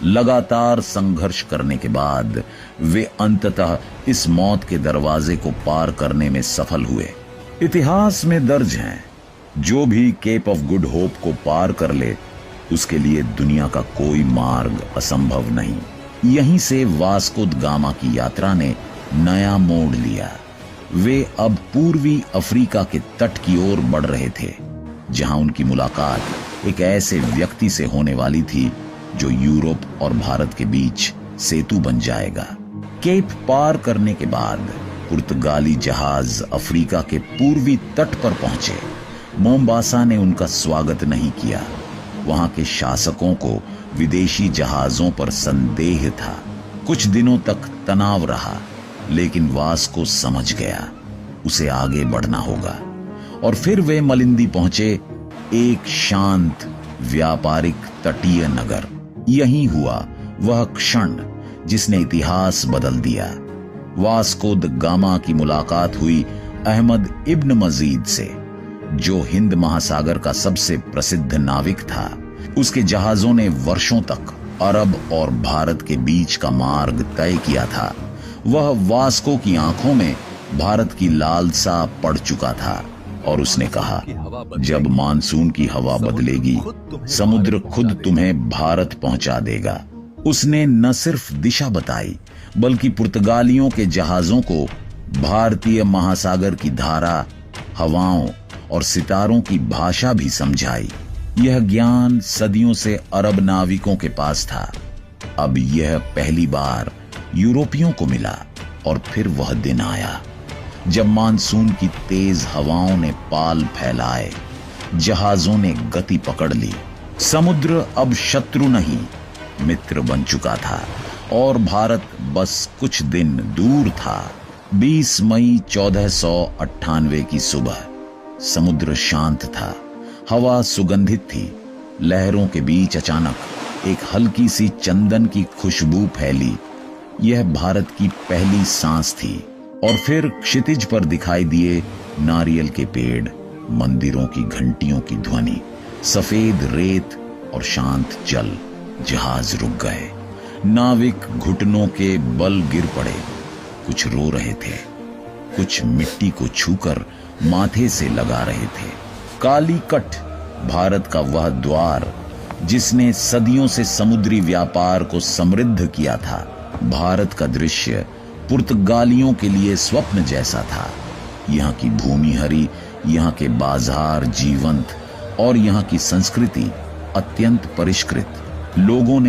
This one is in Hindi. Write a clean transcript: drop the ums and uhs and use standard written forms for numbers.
लगातार संघर्ष करने के बाद वे अंततः इस मौत के दरवाजे को पार करने में सफल हुए। इतिहास में दर्ज हैं, जो भी केप ऑफ गुड होप को पार कर ले उसके लिए दुनिया का कोई मार्ग असंभव नहीं। यहीं से वास्को द गामा की यात्रा ने नया मोड़ लिया। वे अब पूर्वी अफ्रीका के तट की ओर बढ़ रहे थे, जहां उनकी मुलाकात एक ऐसे व्यक्ति से होने वाली थी जो यूरोप और भारत के बीच सेतु बन जाएगा। केप पार करने के बाद पुर्तगाली जहाज अफ्रीका के पूर्वी तट पर पहुंचे। मोम्बासा ने उनका स्वागत नहीं किया। वहां के शासकों को विदेशी जहाजों पर संदेह था। कुछ दिनों तक तनाव रहा, लेकिन वास्को समझ गया उसे आगे बढ़ना होगा। और फिर वे मलिंदी पहुंचे, एक शांत व्यापारिक तटीय नगर। यही हुआ वह क्षण जिसने इतिहास बदल दिया। वास्को द गामा की मुलाकात हुई अहमद इब्न मजीद से, जो हिंद महासागर का सबसे प्रसिद्ध नाविक था। उसके जहाजों ने वर्षों तक अरब और भारत के बीच का मार्ग तय किया था। वह वास्को की आंखों में भारत की लालसा पड़ चुका था और उसने कहा, जब मानसून की हवा बदलेगी, समुद्र खुद तुम्हें भारत पहुंचा देगा। उसने न सिर्फ दिशा बताई, बल्कि पुर्तगालियों के जहाजों को भारतीय महासागर की धारा, हवाओं और सितारों की भाषा भी समझाई। यह ज्ञान सदियों से अरब नाविकों के पास था। अब यह पहली बार यूरोपियों को मिला। और फिर वह दिन आया जब मानसून की तेज हवाओं ने पाल फैलाए, जहाजों ने गति पकड़ ली। समुद्र अब शत्रु नहीं, मित्र बन चुका था और भारत बस कुछ दिन दूर था। 20 मई 1498 की सुबह समुद्र शांत था, हवा सुगंधित थी। लहरों के बीच अचानक एक हल्की सी चंदन की खुशबू फैली। यह भारत की पहली सांस थी। और फिर क्षितिज पर दिखाई दिए नारियल के पेड़, मंदिरों की घंटियों की ध्वनि, सफेद रेत और शांत जल। जहाज रुक गए। नाविक घुटनों के बल गिर पड़े। कुछ रो रहे थे, कुछ मिट्टी को छूकर माथे से लगा रहे थे। कालीकट, भारत का वह द्वार जिसने सदियों से समुद्री व्यापार को समृद्ध किया था। भारत का दृश्य पुर्तगालियों के लिए स्वप्न जैसा था। यहाँ की भूमि हरी, यहाँ के बाजार जीवंत और यहाँ की संस्कृति अत्यंत परिष्कृत। लोगों ने